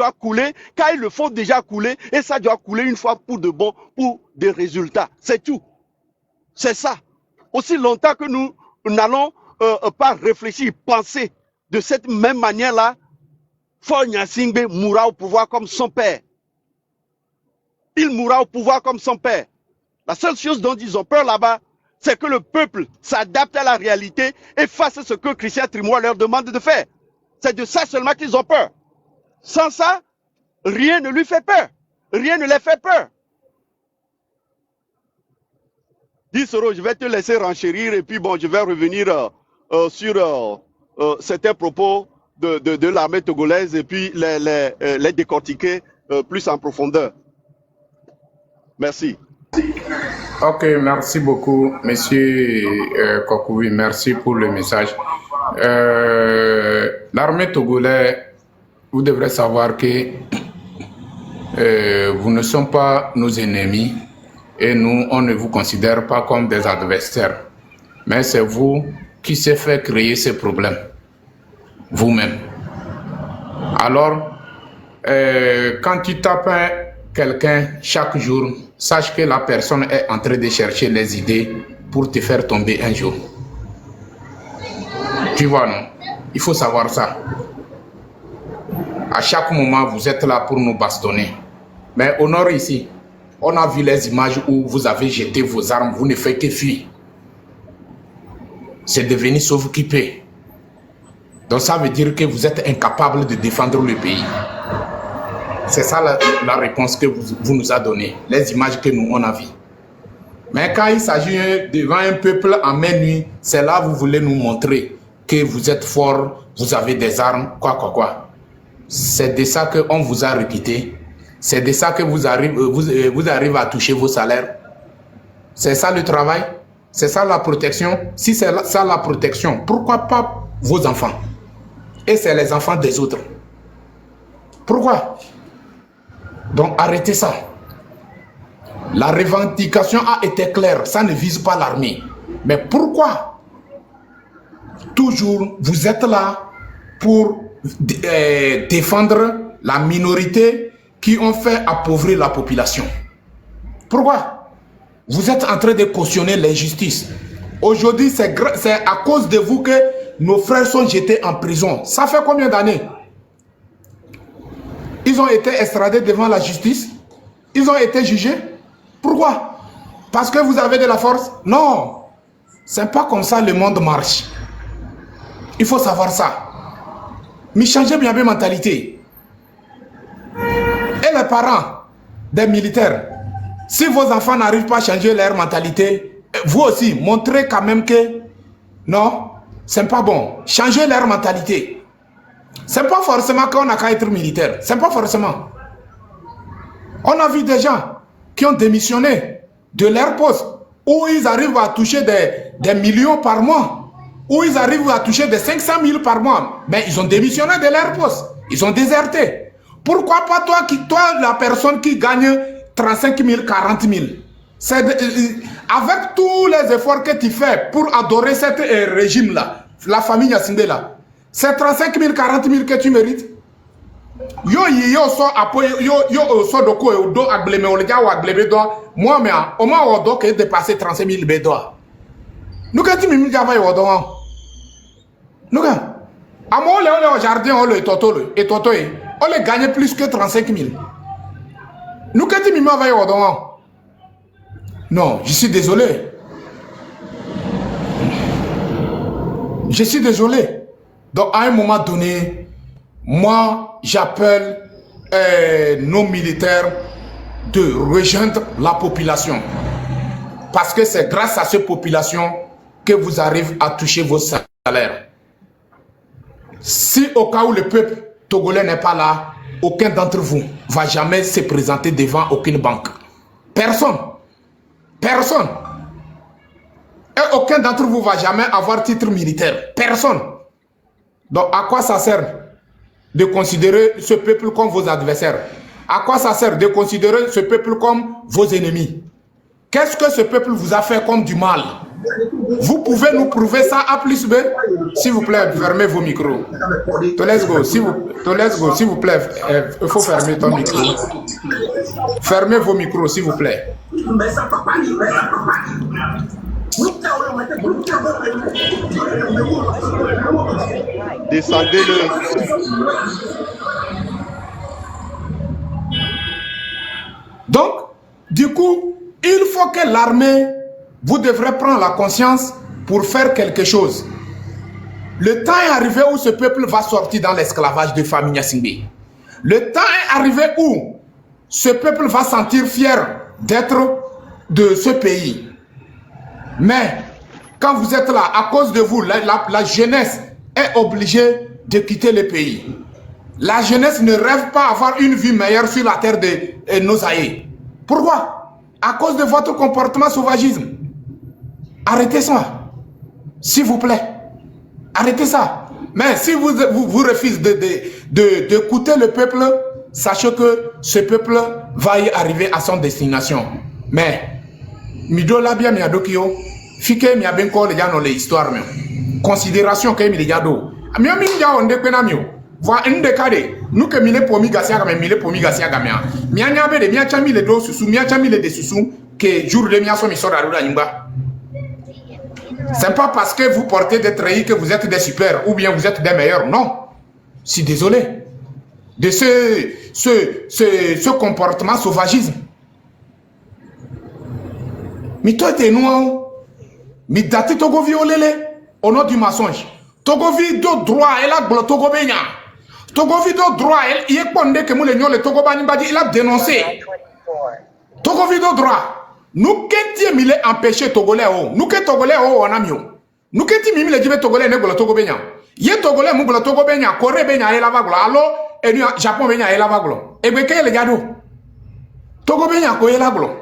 doit couler, car ils le font déjà couler, et ça doit couler une fois pour de bon, pour des résultats. C'est tout. C'est ça. Aussi longtemps que nous n'allons pas réfléchir, penser de cette même manière-là, Faure Gnassingbé mourra au pouvoir comme son père. Il mourra au pouvoir comme son père. La seule chose dont ils ont peur là-bas, c'est que le peuple s'adapte à la réalité et fasse ce que Christian Trimois leur demande de faire. C'est de ça seulement qu'ils ont peur. Sans ça, rien ne lui fait peur. Rien ne les fait peur. 10 euros, je vais te laisser renchérir et puis bon, je vais revenir sur certains propos de l'armée togolaise et puis les décortiquer plus en profondeur. Merci. Ok, merci beaucoup, monsieur Kokouvi, merci pour le message. L'armée togolaise, vous devrez savoir que vous ne sommes pas nos ennemis et nous, on ne vous considère pas comme des adversaires. Mais c'est vous qui s'est fait créer ces problèmes, vous-même. Alors, quand tu tapes quelqu'un chaque jour, sache que la personne est en train de chercher les idées pour te faire tomber un jour. Tu vois, non? Il faut savoir ça. À chaque moment, vous êtes là pour nous bastonner. Mais au nord ici, on a vu les images où vous avez jeté vos armes, vous ne faites que fuir. C'est devenu sauve qui paie. Donc ça veut dire que vous êtes incapable de défendre le pays. C'est ça la réponse que vous nous a donnée, les images que nous on a vues. Mais quand il s'agit devant un peuple en main nue, c'est là que vous voulez nous montrer que vous êtes fort, vous avez des armes, quoi. C'est de ça qu'on vous a requitté. C'est de ça que vous arrivez à toucher vos salaires. C'est ça le travail. C'est ça la protection. Si c'est ça la protection, pourquoi pas vos enfants? Et c'est les enfants des autres. Pourquoi? Donc arrêtez ça. La revendication a été claire. Ça ne vise pas l'armée. Mais pourquoi toujours vous êtes là pour défendre la minorité qui ont fait appauvrir la population? Pourquoi? Vous êtes en train de cautionner l'injustice. Aujourd'hui, c'est à cause de vous que nos frères sont jetés en prison. Ça fait combien d'années? Ils ont été extradés devant la justice. Ils ont été jugés. Pourquoi? Parce que vous avez de la force? Non. C'est pas comme ça le monde marche. Il faut savoir ça. Mais changez bien de mentalité. Et les parents des militaires, si vos enfants n'arrivent pas à changer leur mentalité, vous aussi, montrez quand même que non, c'est pas bon. Changez leur mentalité. C'est pas forcément qu'on n'a qu'à être militaire. C'est pas forcément. On a vu des gens qui ont démissionné de leur poste, où ils arrivent à toucher des millions par mois, où ils arrivent à toucher des 500 000 par mois. Mais ils ont démissionné de leur poste. Ils ont déserté. Pourquoi pas toi, la personne qui gagne 35 000, 40 000? Avec tous les efforts que tu fais pour adorer ce régime-là, la famille Gnassingbé là, c'est 35 000, 40 000 que tu mérites. Yo so doko e do agleme o leja wa aglebe do moi me o ma o do ke dépasser 35 000 be do. Nous quand tu me java yo do. Nous quand amo le au jardin o le toto et toto e on le gagne plus que 35 000. Nous quand tu me va yo do. Non, je suis désolé. Je suis désolé. Donc à un moment donné, moi j'appelle nos militaires de rejoindre la population. Parce que c'est grâce à cette population que vous arrivez à toucher vos salaires. Si au cas où le peuple togolais n'est pas là, aucun d'entre vous ne va jamais se présenter devant aucune banque. Personne. Personne. Et aucun d'entre vous ne va jamais avoir titre militaire. Personne. Donc à quoi ça sert de considérer ce peuple comme vos adversaires? À quoi ça sert de considérer ce peuple comme vos ennemis? Qu'est-ce que ce peuple vous a fait comme du mal? Vous pouvez nous prouver ça A plus B? S'il vous plaît, fermez vos micros. Tolesgo, s'il vous plaît, il faut fermer ton micro. Fermez vos micros, s'il vous plaît. Descendez-le. Donc, du coup, il faut que l'armée, vous devrez prendre la conscience pour faire quelque chose. Le temps est arrivé où ce peuple va sortir dans l'esclavage de famille Nyasingbe. Le temps est arrivé où ce peuple va sentir fier d'être de ce pays. Mais, quand vous êtes là, à cause de vous, la jeunesse est obligée de quitter le pays. La jeunesse ne rêve pas avoir une vie meilleure sur la terre de nos aïeux. Pourquoi? À cause de votre comportement sauvagisme. Arrêtez ça. S'il vous plaît. Arrêtez ça. Mais si vous refusez d'écouter le peuple, sachez que ce peuple va y arriver à son destination. Mais, midola bien miadokio, fike miabenko le jano le histoire même. Considération que mi jado. Amia mi jao nde penamio. Voa ende kade, nous que mille pomi gasia game mille pomi gasia gamea. Mianya be de mia chami le do susu, mia chami le de susu que jour de mia so mi sora da nyimba. C'est pas parce que vous portez des treillis que vous êtes des super ou bien vous êtes des meilleurs. Non. Je suis désolé de ce comportement sauvagisme. Mais toi, tu es noir. Mais date Togo violé au nom du mensonge. Togo vit de droit et la gloire Togo benya. Togo vit de droit et il est condé que moule le Togo banibadi il a dénoncé. Togo vit de droit. Nous qu'est-ce qui a empêché Togolais oh. Nous que Togolais oh on a mieux. Nous qu'est-ce qui a dit Togolais ne gloire Togo benya. Yé Togolais mou gloire Togo benya. Corée benya et la vague. Alors et nous Japon benya et la vague. Et bien qu'est-ce qu'il y Togo benya quoi la gloire.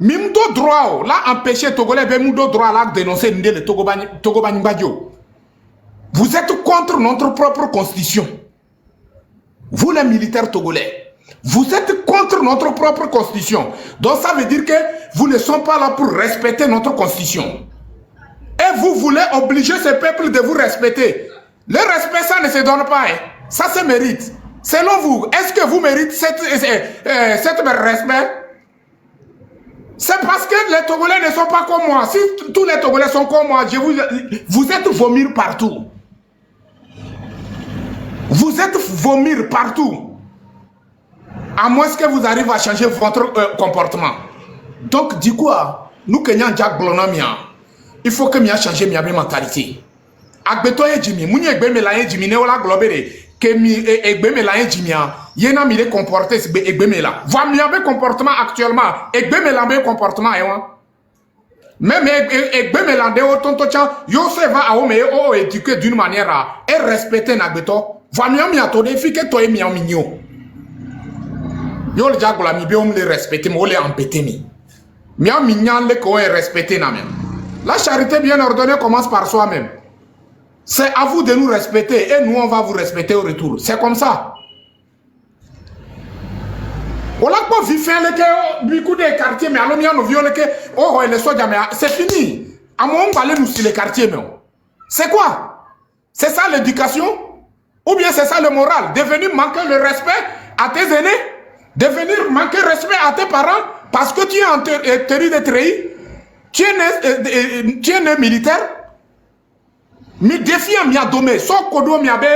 Mimdo droit là empêché Togolais ben mimdo droit là dénoncer le Togo banibadjo. Vous êtes contre notre propre constitution. Vous les militaires togolais. Vous êtes contre notre propre constitution. Donc ça veut dire que vous ne sont pas là pour respecter notre constitution. Et vous voulez obliger ce peuple de vous respecter. Le respect, ça ne se donne pas. Hein. Ça se mérite. Selon vous, est-ce que vous méritez cette respect? C'est parce que les Togolais ne sont pas comme moi. Si tous les Togolais sont comme moi, vous êtes vomir partout. Vous êtes vomir partout. À moins que vous arrivez à changer votre comportement. Donc, du coup, nous, Kenyan Jack Blonomia, il faut que nous changions ma mentalité. Agbeto et Jimmy, Mouni Egbe Melaye Jimmy, Neola Globere, que Egbe Melaye Jimmy, Yena Mile comporté, Egbe Mela. Voix miabe comportement actuellement, Egbe Melabe comportement, même Egbe Melande, Tontocha, Yose va à Ome, éduqué d'une manière et respecter Nagbeto. Voix miato, défi que toi et mia mignon. Yo le diable mi be on le respecter mais on le embêter mi. Mia mignan le ko respecter na même. La charité bien ordonnée commence par soi-même. C'est à vous de nous respecter et nous on va vous respecter au retour. C'est comme ça. On l'a pas vu faire le beaucoup de quartiers mais alors mia no viole que oh les soja mais c'est fini. À mon on va aller nous sur les quartiers mais. C'est quoi? C'est ça l'éducation? Ou bien c'est ça le moral? Devenir manquer le respect à tes aînés? Devenir manquer respect à tes parents parce que tu es en terre de treillis, tu es né militaire. Mi défi à mi adome, so kodo mi abe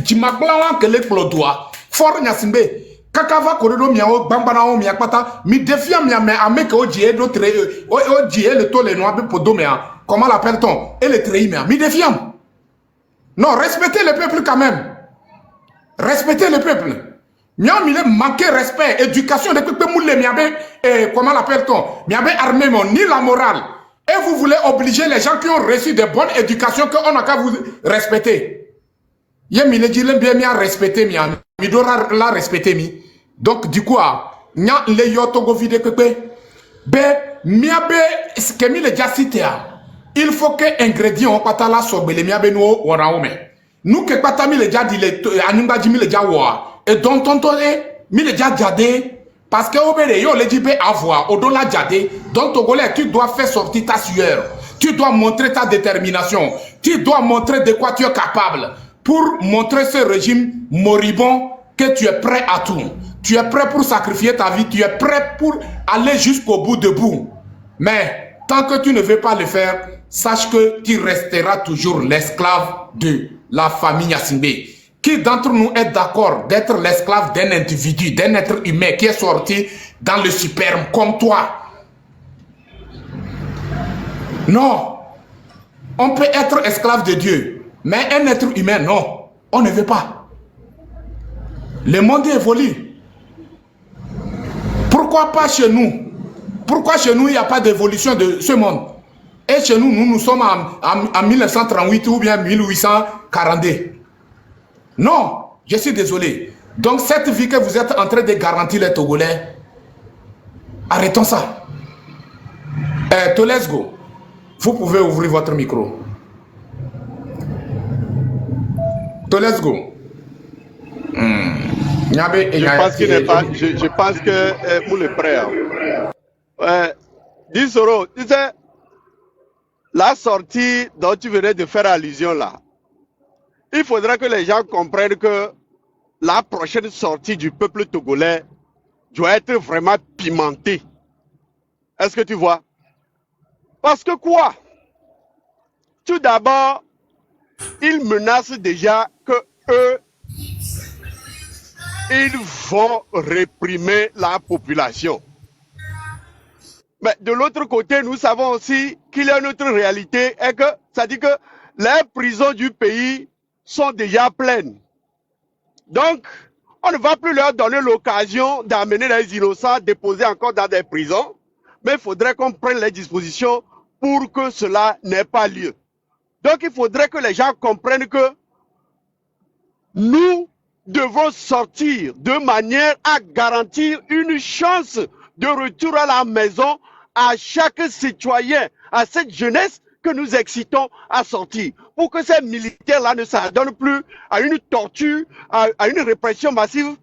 jimakla que le plodoa. Fort nyasimbe, kakava kodo mi ao bambana o mi akpata, mi défi à mi ame que o die do treillis, o die le tole no abe podomea. Comment l'appelle-t-on? Et le treillis mi défi am. Non, respectez le peuple quand même. Respectez le peuple. Miam il manqué respect, éducation de peuple moulé miabe comment l'appelle-t-on? Miabe armé ni la morale. Et vous voulez obliger les gens qui ont reçu de bonnes éducations qu'on n'a qu'à vous respecter. Yé mi le dit bien mi a respecté mi doit la respecter mi. Donc du coup nya le yotogo vide pepe be miabe ce que mi le déjà cité. Il faut que ingrédients pata la sobele miabe no waraome. Nous que pata mi le déjà dit le animba jimi le déjà wa. Et donc, tonton, il est déjà jadé. Parce que au yo le dit avoir au dollar jadé. Donc, Togolais, tu dois faire sortir ta sueur. Tu dois montrer ta détermination. Tu dois montrer de quoi tu es capable pour montrer ce régime moribond que tu es prêt à tout. Tu es prêt pour sacrifier ta vie. Tu es prêt pour aller jusqu'au bout debout. Mais tant que tu ne veux pas le faire, sache que tu resteras toujours l'esclave de la famille Gnassingbé. Qui d'entre nous est d'accord d'être l'esclave d'un individu, d'un être humain qui est sorti dans le sperme comme toi? Non. On peut être esclave de Dieu, mais un être humain, non. On ne veut pas. Le monde évolue. Pourquoi pas chez nous? Pourquoi chez nous, il n'y a pas d'évolution de ce monde? Et chez nous, nous sommes en 1938 ou bien 1842. Non, je suis désolé. Donc cette vie que vous êtes en train de garantir les Togolais, arrêtons ça. Tolesgo, vous pouvez ouvrir votre micro. Tolesgo. Je pense que pour le frère, 10 euros, tu sais, la sortie dont tu venais de faire allusion là, il faudrait que les gens comprennent que la prochaine sortie du peuple togolais doit être vraiment pimentée. Est-ce que tu vois? Parce que quoi? Tout d'abord, ils menacent déjà que eux, ils vont réprimer la population. Mais de l'autre côté, nous savons aussi qu'il y a une autre réalité, et que ça dit que les prisons du pays sont déjà pleines. Donc, on ne va plus leur donner l'occasion d'amener les innocents déposés encore dans des prisons, mais il faudrait qu'on prenne les dispositions pour que cela n'ait pas lieu. Donc, il faudrait que les gens comprennent que nous devons sortir de manière à garantir une chance de retour à la maison à chaque citoyen, à cette jeunesse que nous excitons à sortir, pour que ces militaires-là ne s'adonnent plus à une torture, à une répression massive,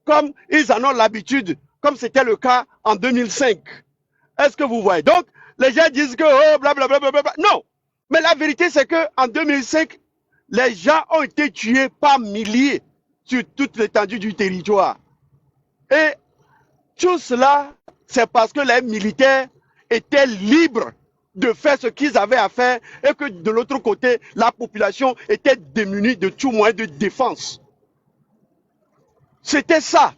comme ils en ont l'habitude, comme c'était le cas en 2005. Est-ce que vous voyez? Donc, les gens disent que, oh, blablabla, non. Mais la vérité, c'est qu'en 2005, les gens ont été tués par milliers sur toute l'étendue du territoire. Et tout cela, c'est parce que les militaires étaient libres de faire ce qu'ils avaient à faire et que de l'autre côté, la population était démunie de tout moyen de défense. C'était ça.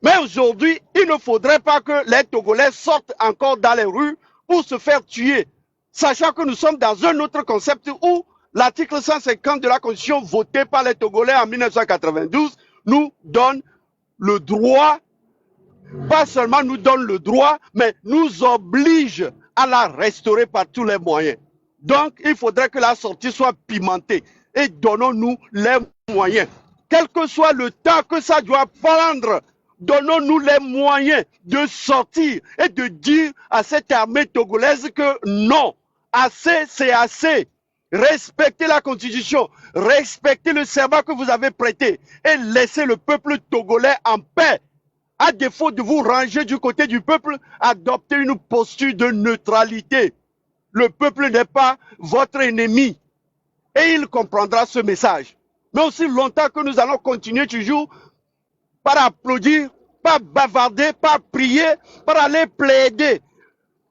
Mais aujourd'hui, il ne faudrait pas que les Togolais sortent encore dans les rues pour se faire tuer, sachant que nous sommes dans un autre concept où l'article 150 de la Constitution votée par les Togolais en 1992 nous donne le droit, pas seulement nous donne le droit, mais nous oblige à la restaurer par tous les moyens. Donc, il faudrait que la sortie soit pimentée et donnons-nous les moyens. Quel que soit le temps que ça doit prendre, donnons-nous les moyens de sortir et de dire à cette armée togolaise que non, assez, c'est assez. Respectez la Constitution, respectez le serment que vous avez prêté et laissez le peuple togolais en paix. À défaut de vous ranger du côté du peuple, adoptez une posture de neutralité. Le peuple n'est pas votre ennemi et il comprendra ce message. Mais aussi longtemps que nous allons continuer toujours par applaudir, par bavarder, par prier, par aller plaider,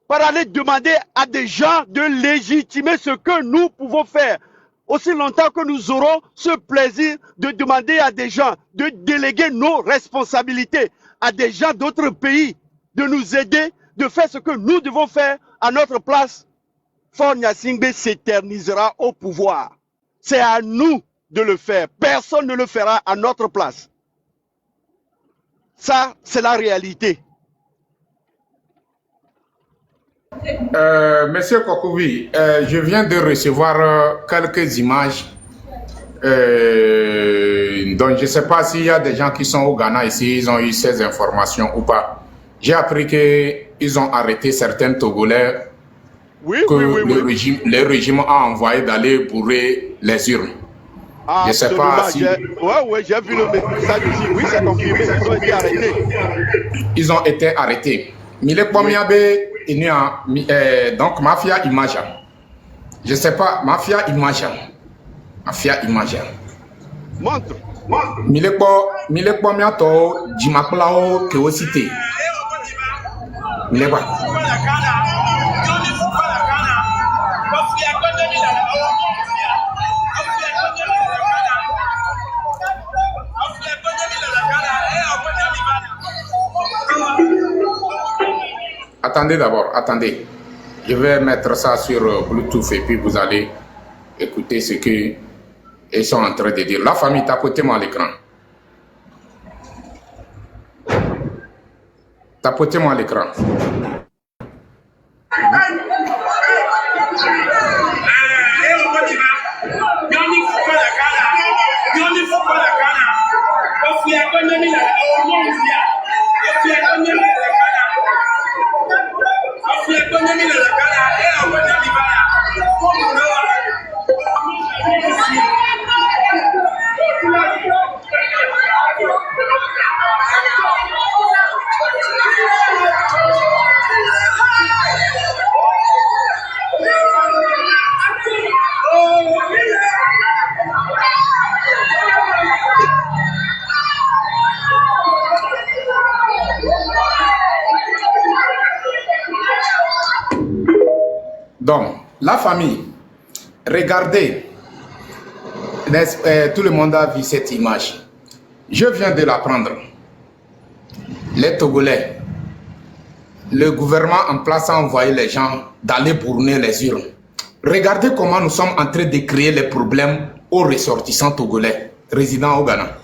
par aller demander à des gens de légitimer ce que nous pouvons faire. Aussi longtemps que nous aurons ce plaisir de demander à des gens de déléguer nos responsabilités à des gens d'autres pays, de nous aider, de faire ce que nous devons faire à notre place, Faure Gnassingbé s'éternisera au pouvoir. C'est à nous de le faire. Personne ne le fera à notre place. Ça, c'est la réalité. Monsieur Kokouvi, je viens de recevoir quelques images. Donc je ne sais pas s'il y a des gens qui sont au Ghana ici, ils ont eu ces informations ou pas. J'ai appris qu'ils ont arrêté certains Togolais le régime a envoyé d'aller bourrer les urnes. Ah, je ne sais pas si... Oui, j'ai vu le message ici. Oui, c'est confirmé, ils ont été arrêtés. Ils ont été arrêtés. Mile Kwamiabe, donc mafia image. Je sais pas, mafia image. Mafia image. Montre. Milekbo miato jimaklao ke osite. Milekba. Attendez d'abord, attendez. Je vais mettre ça sur Bluetooth et puis vous allez écouter ce qu'ils sont en train de dire. La famille, tapotez-moi à l'écran. Tapotez-moi à l'écran. Donc, la famille, regardez, tout le monde a vu cette image. Je viens de la prendre. Les Togolais, le gouvernement en place a envoyé les gens d'aller bourner les urnes. Regardez comment nous sommes en train de créer les problèmes aux ressortissants togolais résidant au Ghana.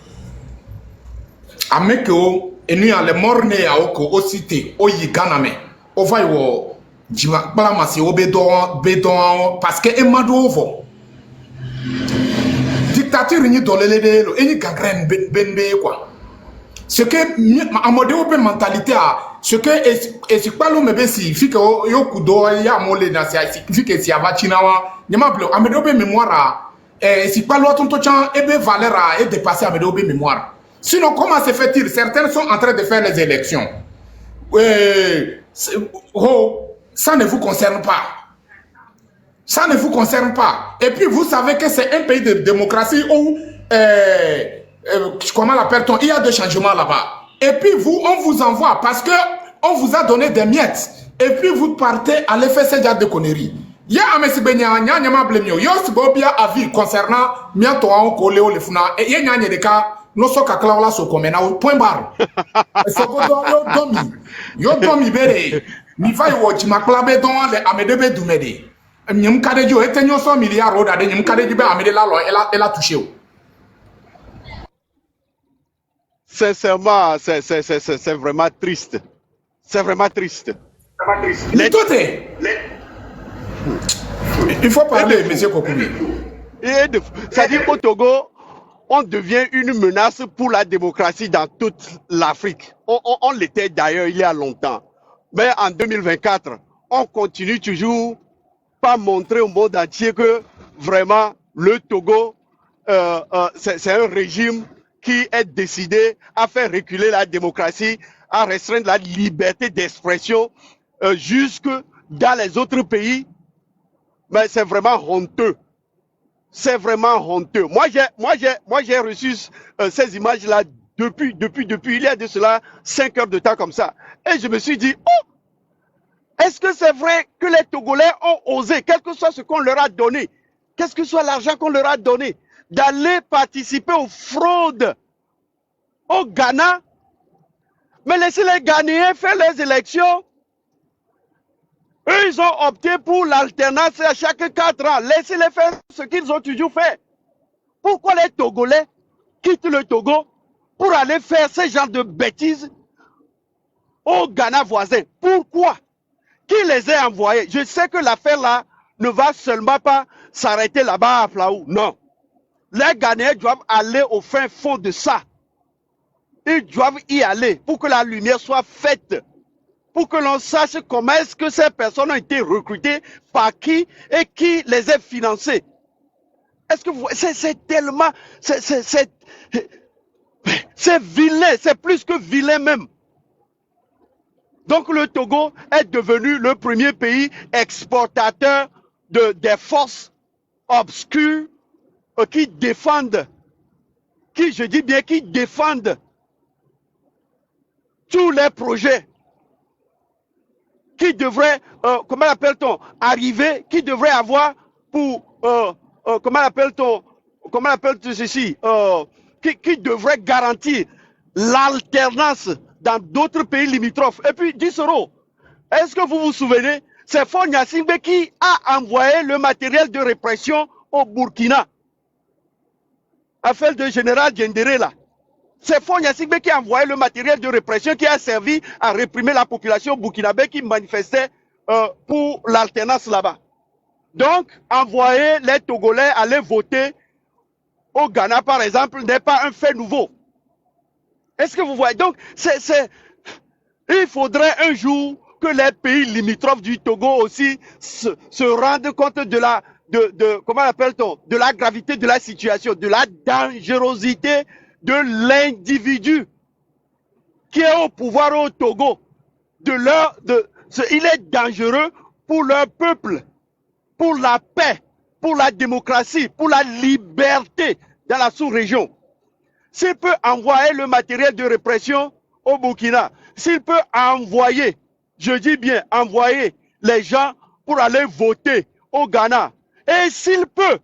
Amekeo, et nous, les morts nés à Oko, au cité, au Yiganame, au Vaïwo. Parce que Emmadovo dictature ni dolele et gagren benbe quoi. Ce que Amadeo pe mentalité a ce que est pas le mebe si fi que yo kudo ya mole na si que si avachina wa nyama blo Amadeo pe mémoire si pas le tonto chan e be valeur et dépasser Amadeo pe mémoire. Sinon comment se fait-il certains sont en train de faire les élections. Ça ne vous concerne pas. Ça ne vous concerne pas. Et puis vous savez que c'est un pays de démocratie où, comment l'appelle-t-on, il y a des changements là-bas. Et puis vous, on vous envoie parce que on vous a donné des miettes. Et puis vous partez aller faire ces genres de conneries. Il y a un message avis concernant miato en koléo le funa et il y a des cas no so kakla wala so komena point barre. So go yo domi bere. Mi va y watch ma clave dans les Amedebe Doumede. Nyum Kadejo était 100 milliards au dade, Nyum Kadejo Amede la loi, elle a touché. Sincèrement, c'est vraiment triste. C'est vraiment triste. Les totés. Il faut parler, monsieur Kokoumi. C'est-à-dire qu'au Togo, on devient une menace pour la démocratie dans toute l'Afrique. On l'était d'ailleurs il y a longtemps. Mais en 2024, on continue toujours pas montrer au monde entier que vraiment le Togo, c'est un régime qui est décidé à faire reculer la démocratie, à restreindre la liberté d'expression jusque dans les autres pays. Mais c'est vraiment honteux. C'est vraiment honteux. Moi, j'ai reçu ces images-là depuis, il y a de cela 5 heures de temps comme ça. Et je me suis dit, oh, est-ce que c'est vrai que les Togolais ont osé, quel que soit ce qu'on leur a donné, qu'est-ce que soit l'argent qu'on leur a donné, d'aller participer aux fraudes au Ghana, mais laisser les Ghanéens faire les élections. Eux, ils ont opté pour l'alternance à chaque 4 ans. Laissez-les faire ce qu'ils ont toujours fait. Pourquoi les Togolais quittent le Togo pour aller faire ce genre de bêtises au Ghana voisin? Pourquoi? Qui les a envoyés? Je sais que l'affaire là ne va seulement pas s'arrêter là-bas à Flaou. Non. Les Ghanéens doivent aller au fin fond de ça. Ils doivent y aller pour que la lumière soit faite. Pour que l'on sache comment est-ce que ces personnes ont été recrutées, par qui et qui les a financées. Est-ce que vous... C'est tellement... C'est vilain, c'est plus que vilain même. Donc le Togo est devenu le premier pays exportateur des forces obscures qui défendent, je dis bien, qui défendent tous les projets qui devraient, comment appelle-t-on, arriver, qui devraient avoir pour, comment appelle-t-on ceci, qui devraient garantir l'alternance dans d'autres pays limitrophes. Et puis, 10 euros. Est-ce que vous vous souvenez? C'est Faure Gnassingbé qui a envoyé le matériel de répression au Burkina. Affaire de général Diendéré là. C'est Faure Gnassingbé qui a envoyé le matériel de répression qui a servi à réprimer la population burkinabé qui manifestait pour l'alternance là-bas. Donc, envoyer les Togolais aller voter au Ghana, par exemple, n'est pas un fait nouveau. Est-ce que vous voyez? Donc, il faudrait un jour que les pays limitrophes du Togo aussi se rendent compte comment appelle-t-on, de la gravité de la situation, de la dangerosité de l'individu qui est au pouvoir au Togo. Il est dangereux pour leur peuple, pour la paix, pour la démocratie, pour la liberté dans la sous-région. S'il peut envoyer le matériel de répression au Burkina, s'il peut envoyer, je dis bien envoyer les gens pour aller voter au Ghana, et s'il peut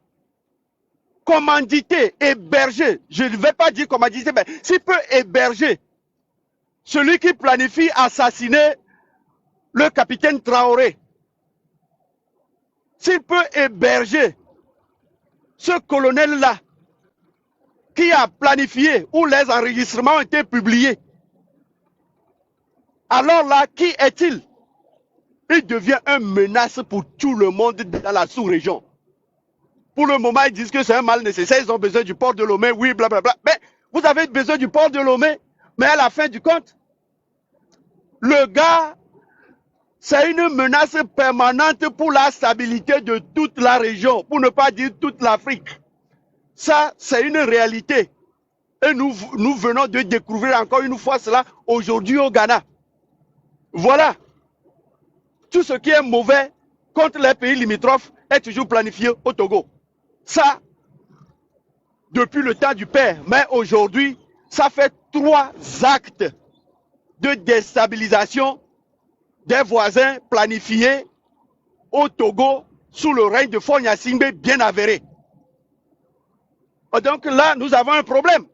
commanditer, héberger, je ne vais pas dire commanditer, mais s'il peut héberger celui qui planifie assassiner le capitaine Traoré, s'il peut héberger ce colonel-là qui a planifié, où les enregistrements ont été publiés, alors là, qui est-il? Il devient une menace pour tout le monde dans la sous-région. Pour le moment, ils disent que c'est un mal nécessaire, ils ont besoin du port de Lomé, oui, blablabla. Mais vous avez besoin du port de Lomé, mais à la fin du compte, le gars, c'est une menace permanente pour la stabilité de toute la région, pour ne pas dire toute l'Afrique. Ça, c'est une réalité. Et nous venons de découvrir encore une fois cela aujourd'hui au Ghana. Voilà. Tout ce qui est mauvais contre les pays limitrophes est toujours planifié au Togo. Ça, depuis le temps du père. Mais aujourd'hui, ça fait 3 actes de déstabilisation des voisins planifiés au Togo sous le règne de Faure Gnassingbé bien avéré. Donc là, nous avons un problème.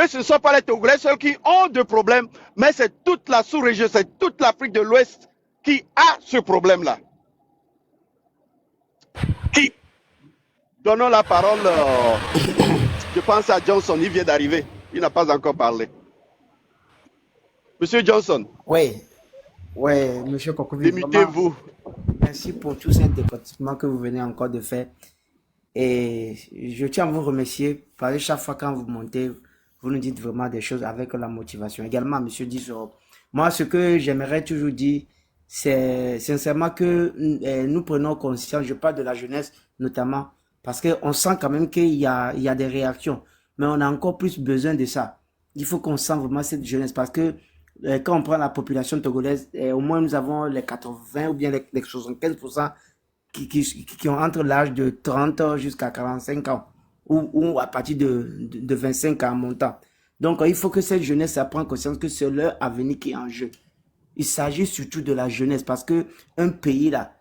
Et ce ne sont pas les Togolais seuls qui ont de problèmes, mais c'est toute la sous-région, c'est toute l'Afrique de l'Ouest qui a ce problème-là. Donnons la parole, je pense à Johnson, il vient d'arriver, il n'a pas encore parlé. Monsieur Johnson. Oui, monsieur Kokovi. Limitez-vous. Merci pour tout cet département que vous venez encore de faire. Et je tiens à vous remercier parce que chaque fois quand vous montez, vous nous dites vraiment des choses avec la motivation. Également, monsieur Dizoro, moi, ce que j'aimerais toujours dire, c'est sincèrement que nous prenons conscience, je parle de la jeunesse notamment, parce qu'on sent quand même qu'il y a des réactions, mais on a encore plus besoin de ça. Il faut qu'on sente vraiment cette jeunesse parce que quand on prend la population togolaise, au moins nous avons les 80 ou bien les 75% qui ont entre l'âge de 30 jusqu'à 45 ans ou à partir de 25 ans en montant. Donc, il faut que cette jeunesse prenne conscience que c'est leur avenir qui est en jeu. Il s'agit surtout de la jeunesse parce que un pays là,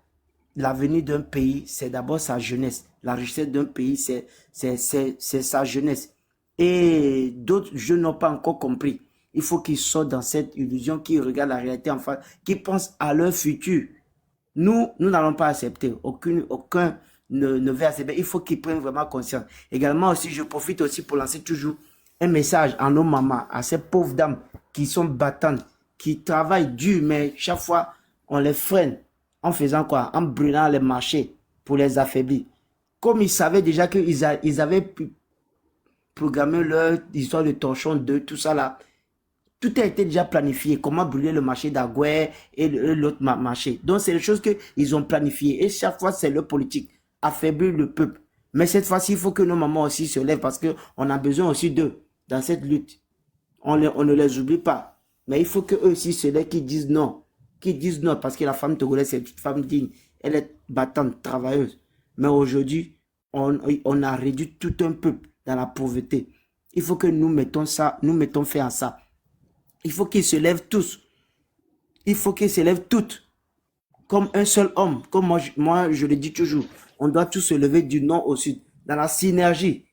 l'avenir d'un pays, c'est d'abord sa jeunesse. La richesse d'un pays, c'est sa jeunesse. Et d'autres jeunes n'ont pas encore compris. Il faut qu'ils sortent dans cette illusion, qu'ils regardent la réalité en face, qu'ils pensent à leur futur. Nous n'allons pas accepter. Aucun ne veut accepter. Il faut qu'ils prennent vraiment conscience. Également aussi, je profite aussi pour lancer toujours un message à nos mamans, à ces pauvres dames qui sont battantes, qui travaillent dur, mais chaque fois, on les freine. En faisant quoi? En brûlant les marchés pour les affaiblir. Comme ils savaient déjà qu'ils avaient pu programmer leur histoire de torchon 2, tout ça là. Tout a été déjà planifié. Comment brûler le marché d'Agoué et l'autre marché. Donc, c'est les choses qu'ils ont planifiées. Et chaque fois, c'est leur politique. Affaiblir le peuple. Mais cette fois-ci, il faut que nos mamans aussi se lèvent parce qu'on a besoin aussi d'eux dans cette lutte. On ne les oublie pas. Mais il faut qu'eux aussi, ceux-là qui disent non, parce que la femme togolaise, c'est une femme digne, elle est battante, travailleuse. Mais aujourd'hui, on a réduit tout un peuple dans la pauvreté. Il faut que nous mettons fin à ça. Il faut qu'ils se lèvent tous. Il faut qu'ils se lèvent toutes. Comme un seul homme. Comme moi, je le dis toujours. On doit tous se lever du nord au sud. Dans la synergie.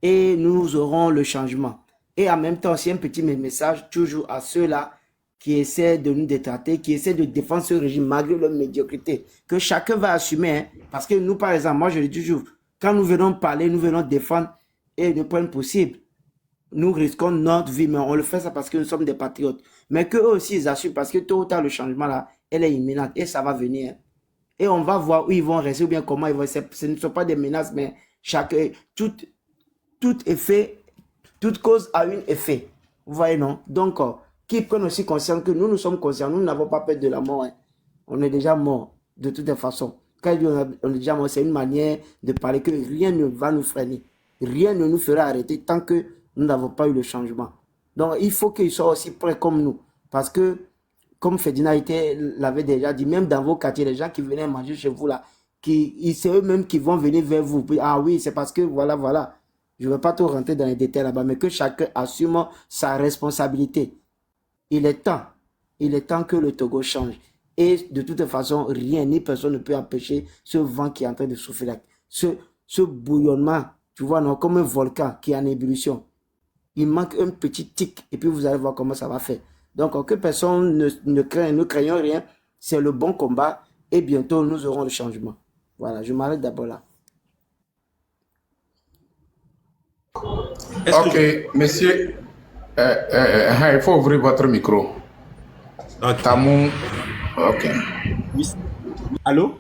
Et nous aurons le changement. Et en même temps, aussi un petit message toujours à ceux-là qui essaient de nous détrater, qui essaient de défendre ce régime malgré leur médiocrité. Que chacun va assumer. Hein, parce que nous, par exemple, moi je le dis toujours, quand nous venons parler, nous venons défendre et le point possible. Nous risquons notre vie, mais on le fait ça parce que nous sommes des patriotes. Mais qu'eux aussi, ils assument parce que tôt ou tard, le changement là, elle est imminente et ça va venir. Et on va voir où ils vont rester ou bien comment ils vont. Ce ne sont pas des menaces, mais tout effet, toute cause a un effet. Vous voyez, non? Donc, qui prennent aussi conscience que nous sommes conscients, nous n'avons pas peur de la mort. Hein. On est déjà mort, de toutes les façons. Quand on est déjà mort, c'est une manière de parler que rien ne va nous freiner. Rien ne nous fera arrêter tant que nous n'avons pas eu le changement. Donc, il faut qu'ils soient aussi prêts comme nous. Parce que, comme Ferdinand l'avait déjà dit, même dans vos quartiers, les gens qui venaient manger chez vous, là, c'est eux-mêmes qui vont venir vers vous. Ah oui, c'est parce que, voilà. Je ne veux pas trop rentrer dans les détails là-bas, mais que chacun assume sa responsabilité. Il est temps que le Togo change. Et de toute façon, rien ni personne ne peut empêcher ce vent qui est en train de souffler là. Ce bouillonnement, tu vois, non, comme un volcan qui est en ébullition. Il manque un petit tic et puis vous allez voir comment ça va faire. Donc, que personne ne craignons rien. C'est le bon combat et bientôt nous aurons le changement. Voilà, je m'arrête d'abord là. Ok, monsieur, il faut ouvrir votre micro. Okay. Tamou, ok. Allô?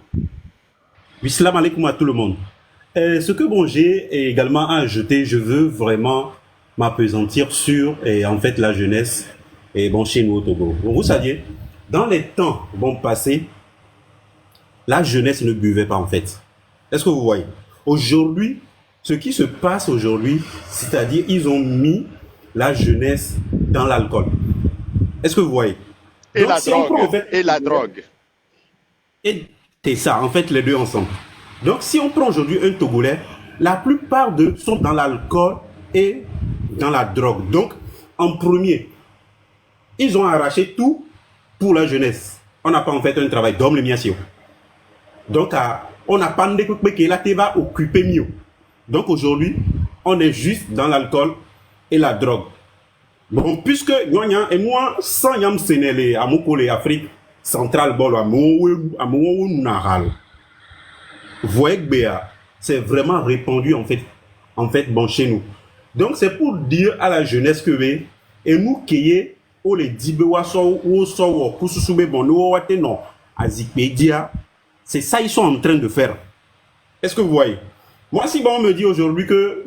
Oui, salam alaikum à tout le monde. Ce que bon, j'ai également à ajouter, je veux vraiment m'appesantir sur en fait la jeunesse chez nous au Togo. Bon, vous saviez, dans les temps passés, la jeunesse ne buvait pas en fait. Est-ce que vous voyez? Aujourd'hui, ce qui se passe aujourd'hui, c'est-à-dire ils ont mis la jeunesse dans l'alcool. Est-ce que vous voyez? Et donc, la drogue. Et c'est ça, en fait, les deux ensemble. Donc, si on prend aujourd'hui un Togolais, la plupart d'eux sont dans l'alcool et dans la drogue. Donc, en premier, ils ont arraché tout pour la jeunesse. On n'a pas en fait un travail d'homme, le miasio. Donc, on n'a pas de que la te va occuper mieux. Donc, aujourd'hui, on est juste dans l'alcool et la drogue. Bon, puisque et moi, sans yam sénélé, à Mokole, Afrique centrale, vous voyez que c'est vraiment répandu en fait chez nous. Donc, c'est pour dire à la jeunesse que et nous qui ou les dibewa ou c'est ça ils sont en train de faire. Est-ce que vous voyez? Moi, si on me dit aujourd'hui que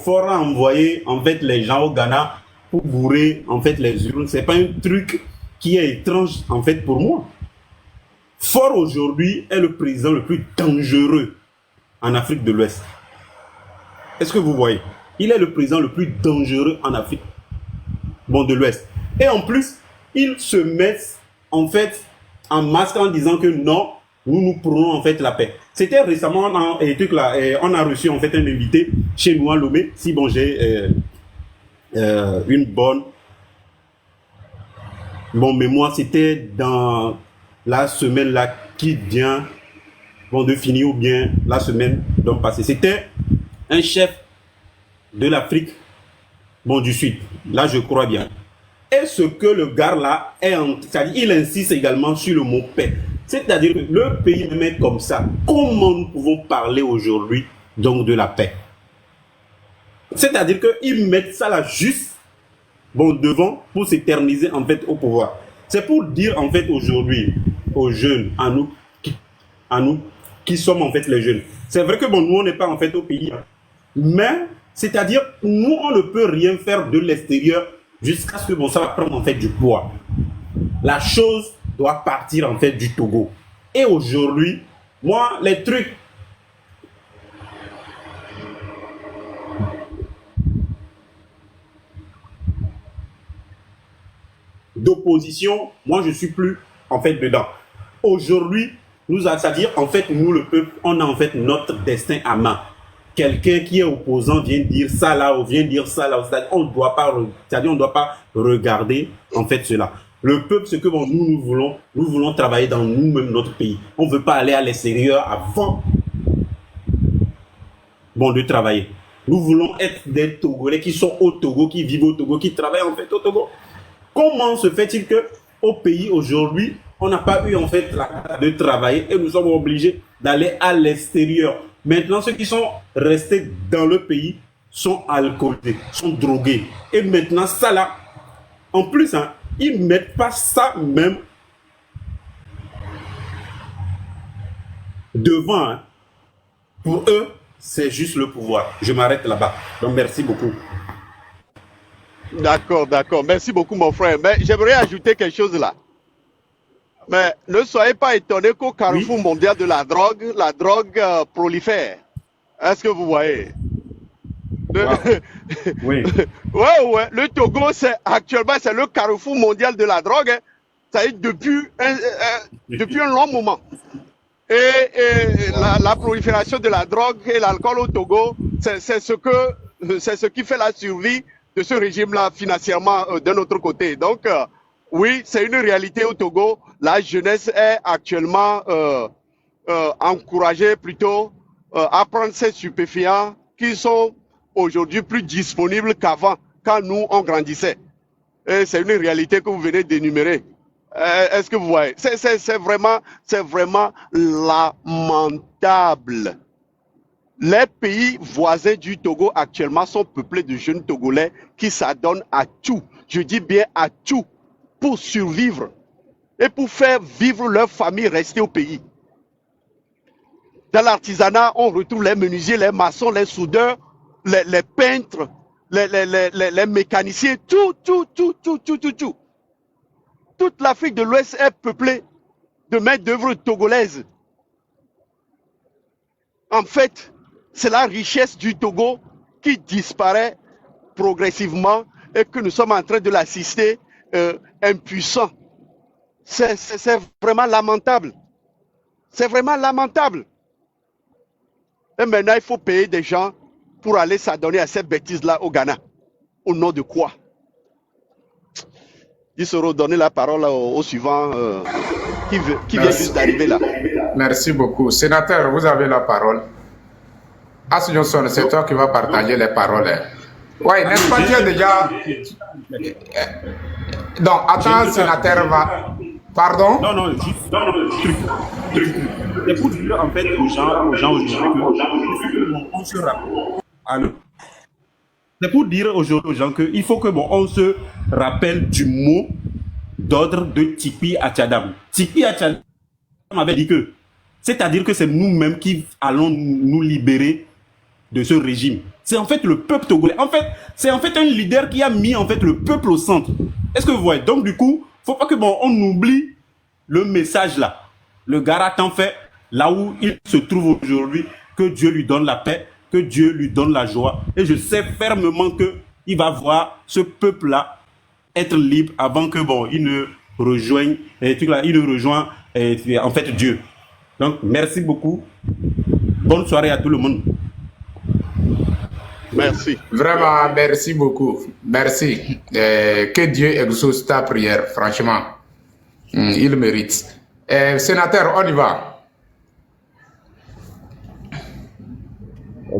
Fort a envoyé en fait les gens au Ghana pour bourrer en fait les urnes, c'est pas un truc qui est étrange en fait pour moi. Fort aujourd'hui est le président le plus dangereux en Afrique de l'Ouest. Est-ce que vous voyez? Il est le président le plus dangereux en Afrique de l'Ouest. Et en plus, ils se mettent en fait en masque en disant que non, nous prenons en fait la paix. C'était récemment, on a reçu en fait un invité chez nous à Lomé. Si j'ai une bonne mémoire, c'était dans la semaine là qui vient de finir ou bien la semaine passée. C'était un chef de l'Afrique du Sud. Là, je crois bien. Et ce que le gars là c'est-à-dire, il insiste également sur le mot paix. C'est-à-dire que le pays même est comme ça. Comment nous pouvons parler aujourd'hui donc de la paix? C'est-à-dire qu'ils mettent ça là juste devant pour s'éterniser en fait au pouvoir. C'est pour dire en fait aujourd'hui aux jeunes, à nous qui sommes en fait les jeunes. C'est vrai que nous on n'est pas en fait au pays, hein. Mais c'est-à-dire nous on ne peut rien faire de l'extérieur jusqu'à ce que ça va prendre en fait du poids. La chose doit partir en fait du Togo. Et aujourd'hui, moi les trucs d'opposition, moi je suis plus en fait dedans. Aujourd'hui, c'est-à-dire en fait nous le peuple, on a en fait notre destin à main. Quelqu'un qui est opposant vient dire ça là ou vient dire ça là, c'est-à-dire on ne doit pas regarder en fait cela. Le peuple, ce que nous voulons travailler dans nous-mêmes notre pays. On ne veut pas aller à l'extérieur avant de travailler. Nous voulons être des Togolais qui sont au Togo, qui vivent au Togo, qui travaillent en fait au Togo. Comment se fait-il que au pays aujourd'hui, on n'a pas eu en fait de travailler et nous sommes obligés d'aller à l'extérieur? Maintenant, ceux qui sont restés dans le pays sont alcoolisés, sont drogués. Et maintenant, ça là, en plus, ils ne mettent pas ça même devant. Pour eux, c'est juste le pouvoir. Je m'arrête là-bas. Donc, merci beaucoup. D'accord, d'accord. Merci beaucoup, mon frère. Mais j'aimerais ajouter quelque chose là. Mais ne soyez pas étonnés qu'au carrefour mondial de la drogue prolifère. Est-ce que vous voyez? Oui. Ouais. Le Togo, actuellement, c'est le carrefour mondial de la drogue. Hein. Ça y est depuis un long moment. Et la prolifération de la drogue et l'alcool au Togo, c'est ce qui fait la survie de ce régime-là financièrement de notre côté. Donc, oui, c'est une réalité au Togo. La jeunesse est actuellement encouragée plutôt à prendre ces stupéfiants qui sont aujourd'hui plus disponibles qu'avant, quand nous, on grandissait. Et c'est une réalité que vous venez d'énumérer. Est-ce que vous voyez? C'est vraiment lamentable. Les pays voisins du Togo actuellement sont peuplés de jeunes Togolais qui s'adonnent à tout, je dis bien à tout, pour survivre et pour faire vivre leur famille restée au pays. Dans l'artisanat, on retrouve les menuisiers, les maçons, les soudeurs, les peintres, les mécaniciens, tout. Toute l'Afrique de l'Ouest est peuplée de main-d'œuvre togolaise. En fait, c'est la richesse du Togo qui disparaît progressivement et que nous sommes en train de l'assister impuissant. C'est vraiment lamentable. C'est vraiment lamentable. Et maintenant, il faut payer des gens pour aller s'adonner à ces bêtises-là au Ghana. Au nom de quoi? Il sera donné la parole au suivant qui vient juste d'arriver là. Merci beaucoup. Sénateur, vous avez la parole. As Johnson, c'est toi qui vas partager les paroles. Oui, n'est-ce pas, tu as déjà... Donc, attends, sénateur va... Pardon? Non, c'est pour dire en fait aux gens aujourd'hui qu'on se rappelle. C'est pour dire aujourd'hui aux gens qu'il faut que on se rappelle du mot d'ordre de Tipi Achadam. Tipi Achadam avait dit que, c'est-à-dire que c'est nous-mêmes qui allons nous libérer de ce régime. C'est en fait le peuple togolais. En fait, c'est en fait un leader qui a mis en fait le peuple au centre. Est-ce que vous voyez? Donc du coup, faut pas que on oublie le message là. Le gars a fait là où il se trouve aujourd'hui, que Dieu lui donne la paix, que Dieu lui donne la joie. Et je sais fermement que il va voir ce peuple là être libre avant que il ne rejoigne en fait Dieu. Donc merci beaucoup. Bonne soirée à tout le monde. Merci. Vraiment, merci beaucoup. Merci. Que Dieu exauce ta prière, franchement. Il mérite. Sénateur, on y va.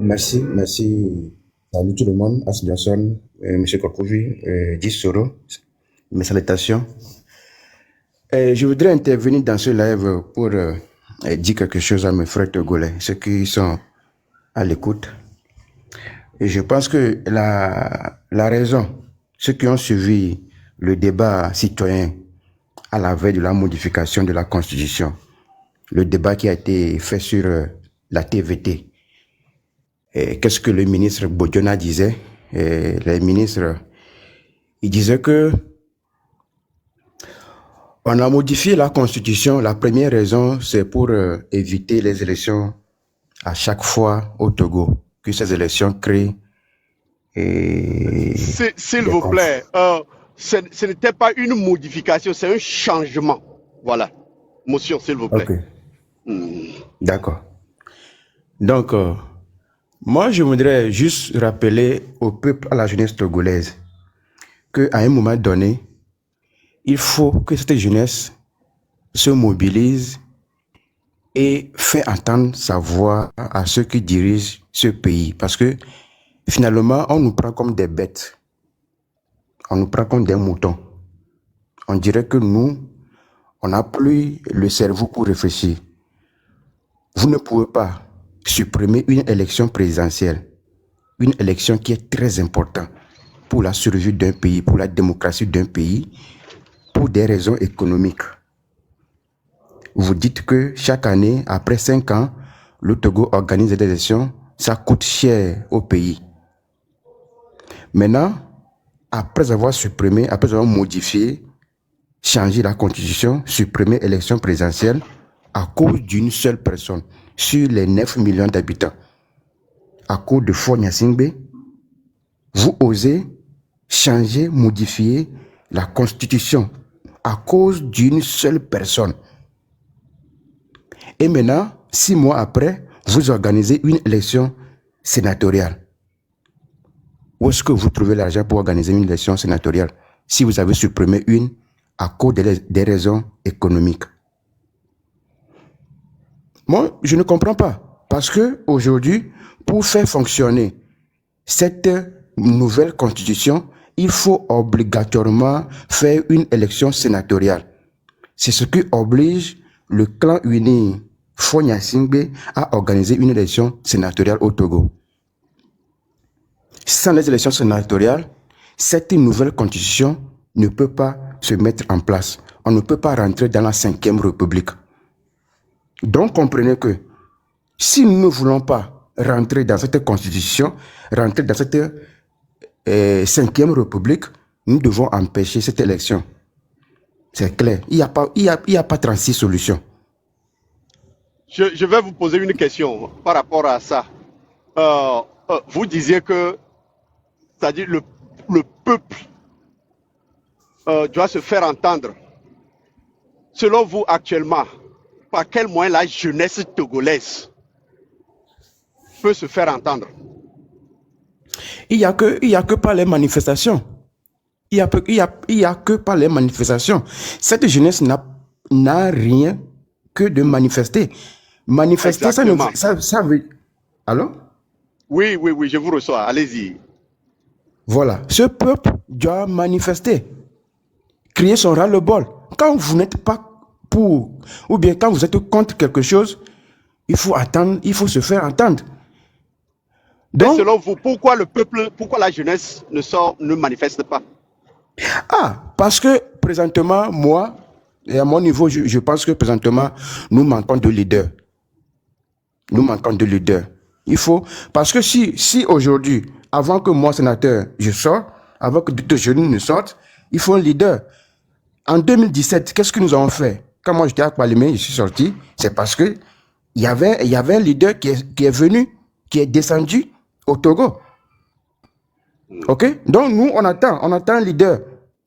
Merci. Salut tout le monde. As Johnson, M. Kokovi, Soro, mes salutations. Je voudrais intervenir dans ce live pour dire quelque chose à mes frères togolais, ceux qui sont à l'écoute. Et je pense que la raison, ceux qui ont suivi le débat citoyen à la veille de la modification de la Constitution, le débat qui a été fait sur la TVT, qu'est-ce que le ministre Bodiona disait? Les ministres, il disait que on a modifié la Constitution. La première raison, c'est pour éviter les élections à chaque fois au Togo, que ces élections créent. S'il vous plaît, ce n'était pas une modification, c'est un changement. Voilà. Motion, s'il vous plaît. Ok, d'accord. Donc, moi, je voudrais juste rappeler au peuple, à la jeunesse togolaise, qu'à un moment donné, il faut que cette jeunesse se mobilise et fait entendre sa voix à ceux qui dirigent ce pays. Parce que finalement, on nous prend comme des bêtes. On nous prend comme des moutons. On dirait que nous, on n'a plus le cerveau pour réfléchir. Vous ne pouvez pas supprimer une élection présidentielle, une élection qui est très importante pour la survie d'un pays, pour la démocratie d'un pays, pour des raisons économiques. Vous dites que chaque année, après 5 ans, le Togo organise des élections, ça coûte cher au pays. Maintenant, après avoir supprimé, après avoir modifié, changé la constitution, supprimé l'élection présidentielle à cause d'une seule personne sur les 9 millions d'habitants, à cause de Faure Gnassingbé, vous osez changer, modifier la constitution à cause d'une seule personne. Et maintenant, 6 mois après, vous organisez une élection sénatoriale. Où est-ce que vous trouvez l'argent pour organiser une élection sénatoriale si vous avez supprimé une à cause des raisons économiques? Moi, je ne comprends pas. Parce que aujourd'hui, pour faire fonctionner cette nouvelle constitution, il faut obligatoirement faire une élection sénatoriale. C'est ce qui oblige le clan uni Faure Gnassingbé à organiser une élection sénatoriale au Togo. Sans les élections sénatoriales, cette nouvelle constitution ne peut pas se mettre en place. On ne peut pas rentrer dans la 5e République. Donc comprenez que si nous ne voulons pas rentrer dans cette constitution, rentrer dans cette 5e République, nous devons empêcher cette élection. C'est clair. Il n'y a pas 36 solutions. Je vais vous poser une question par rapport à ça. Vous disiez que, c'est-à-dire le peuple doit se faire entendre. Selon vous, actuellement, par quel moyen la jeunesse togolaise peut se faire entendre? Il n'y a que par les manifestations. Il y a que par les manifestations. Cette jeunesse n'a rien que de manifester. Manifester, ça veut... Allô? Oui, je vous reçois. Allez-y. Voilà. Ce peuple doit manifester. Crier son ras-le-bol. Quand vous n'êtes pas pour, ou bien quand vous êtes contre quelque chose, il faut attendre, il faut se faire entendre. Donc, et selon vous, pourquoi le peuple, pourquoi la jeunesse ne manifeste pas? Parce que présentement, moi, et à mon niveau, je pense que présentement, nous manquons de leaders. Nous manquons de leaders. Il faut, parce que si aujourd'hui, avant que moi, sénateur, je sorte, avant que d'autres jeunes ne sortent, il faut un leader. En 2017, qu'est-ce que nous avons fait? Quand moi j'étais à Kpalimé, je suis sorti, c'est parce que il y avait un leader qui est venu, qui est descendu au Togo. Ok? Donc nous, on attend un leader.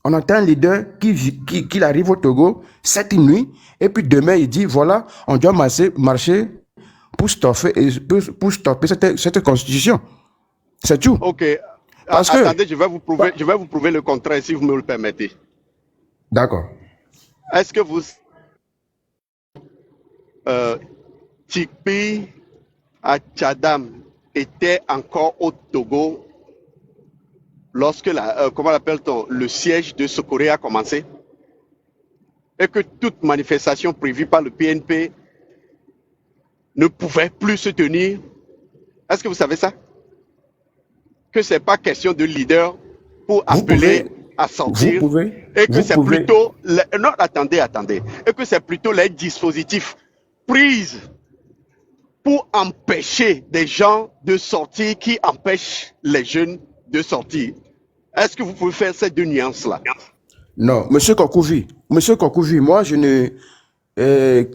On attend un leader qui arrive au Togo cette nuit, et puis demain, il dit, voilà, on doit marcher pour stopper cette constitution. C'est tout. Ok. Attendez, je vais vous prouver le contraire, si vous me le permettez. D'accord. Est-ce que vous... Tikpi Achadam était encore au Togo lorsque comment l'appelle-t-on, le siège de Sokoré a commencé, et que toute manifestation prévue par le PNP ne pouvait plus se tenir? Est-ce que vous savez ça? Que c'est pas question de leader pour appeler à sortir, et que c'est plutôt... Non, attendez. Et que c'est plutôt les dispositifs pris pour empêcher des gens de sortir qui empêchent les jeunes de sortir. Est-ce que vous pouvez faire ces deux nuances-là? Non, Monsieur Kokouvi, moi je ne...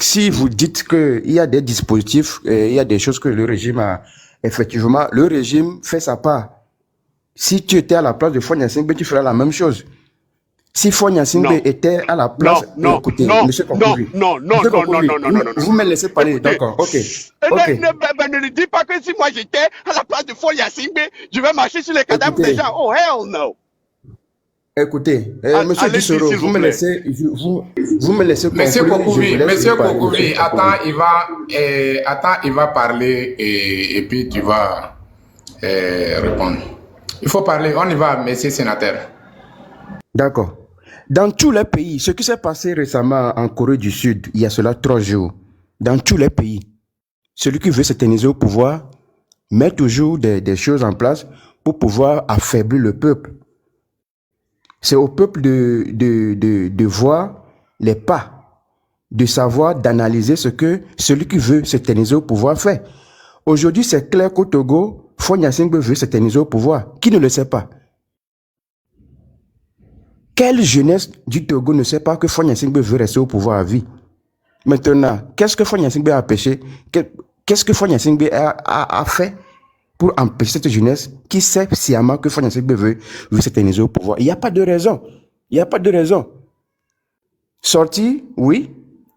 si vous dites qu'il y a des dispositifs, il y a des choses que le régime a... Effectivement, le régime fait sa part. Si tu étais à la place de Faure Gnassingbé, tu ferais la même chose. Si Fonya Singbe Non. était à la place, Non, écoutez, non, monsieur non, Kokovi, non, non, monsieur non, Kokovi, non, non, non, non, vous me laissez parler, Écoutez, d'accord, ok, Ne, ok. ne dis pas que si moi j'étais à la place de Fonya Singbe, je vais marcher sur les cadavres Écoutez. des gens. Oh, hell no. Écoutez, monsieur Allez-y, Dissoro, s'il vous vous me plaît. laissez, vous me laissez Monsieur conclure, je vous Kokovi, laisse Monsieur parler, Kokovi, monsieur Kokovi. attends, il va parler et puis tu vas répondre. Il faut parler, on y va, monsieur sénateur. D'accord. Dans tous les pays, ce qui s'est passé récemment en Corée du Sud, il y a cela 3 jours, dans tous les pays, celui qui veut s'éterniser au pouvoir met toujours des choses en place pour pouvoir affaiblir le peuple. C'est au peuple de voir les pas, de savoir, d'analyser ce que celui qui veut s'éterniser au pouvoir fait. Aujourd'hui, c'est clair qu'au Togo, Fonya Singbe veut s'éterniser au pouvoir. Qui ne le sait pas? Quelle jeunesse du Togo ne sait pas que Fonya Singbe veut rester au pouvoir à vie? Maintenant, qu'est-ce que Fonya Singbe a empêché? Qu'est-ce que Fonya Singbe a fait pour empêcher cette jeunesse qui sait sciemment que Fonya Singbe veut s'éterniser au pouvoir? Il n'y a pas de raison. Il n'y a pas de raison. Sorti, oui.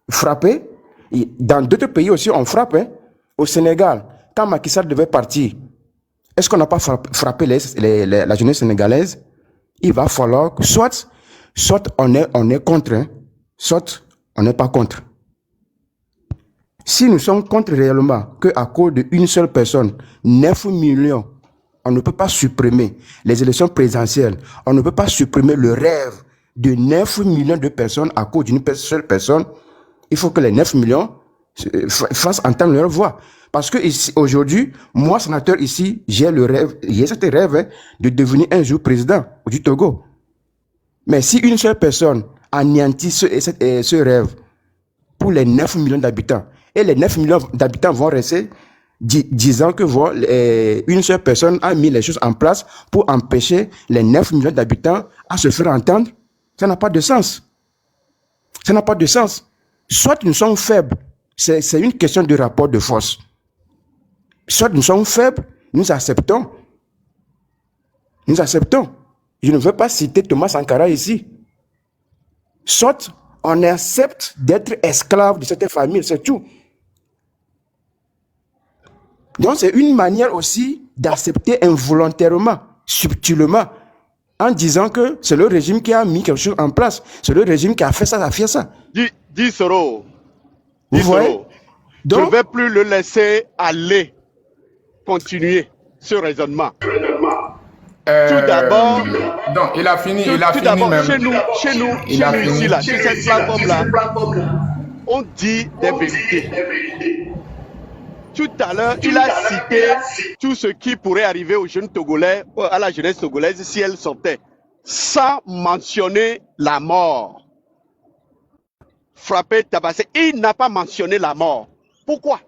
Frapper. Dans d'autres pays aussi, on frappe. Hein. Au Sénégal, quand Macky Sall devait partir, est-ce qu'on n'a pas frappé la jeunesse sénégalaise? Il va falloir que soit on est contre, hein, soit on n'est pas contre. Si nous sommes contre réellement qu'à cause d'une seule personne, 9 millions, on ne peut pas supprimer les élections présidentielles, on ne peut pas supprimer le rêve de 9 millions de personnes à cause d'une seule personne, il faut que les 9 millions fassent entendre leur voix. Parce que aujourd'hui, moi, sénateur ici, j'ai cet rêve hein, de devenir un jour président du Togo. Mais si une seule personne anéantit ce rêve pour les 9 millions d'habitants, et les 9 millions d'habitants vont rester disant que une seule personne a mis les choses en place pour empêcher les 9 millions d'habitants à se faire entendre, ça n'a pas de sens. Ça n'a pas de sens. Soit nous sommes faibles, c'est une question de rapport de force. Soit nous sommes faibles, nous acceptons. Nous acceptons. Je ne veux pas citer Thomas Sankara ici. Soit on accepte d'être esclave de cette famille, c'est tout. Donc c'est une manière aussi d'accepter involontairement, subtilement, en disant que c'est le régime qui a mis quelque chose en place. C'est le régime qui a fait ça, Dis Soro. Vous voyez? Donc, je ne vais plus le laisser aller. Continuer ce raisonnement. Tout d'abord, donc il a fini, même. Chez nous ici, là, sur cette plateforme-là, on dit des vérités. Tout à l'heure, il a cité tout ce qui pourrait arriver aux jeunes Togolais, à la jeunesse togolaise si elle sortait, sans mentionner la mort. Frappé, tabassé, il n'a pas mentionné la mort. Pourquoi?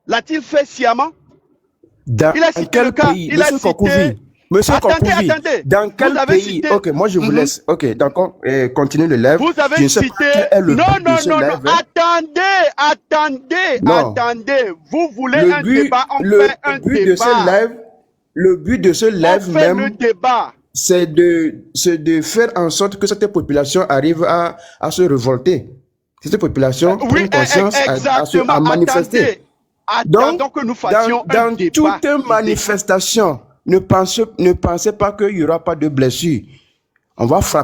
L'a-t-il fait sciemment? Il a cité le cas. Il a cité... Monsieur Kokovi, dans quel pays? Cité... Ok, moi je vous laisse. Ok, d'accord. Continuez le live. Vous avez cité. Attendez. Vous voulez un débat? On fait un débat. Le but de ce live même, c'est de faire en sorte que cette population arrive à se révolter. Cette population prenne conscience à manifester. Donc, que nous fassions dans toute manifestation, ne pensez pas qu'il n'y aura pas de blessures. On va frapper.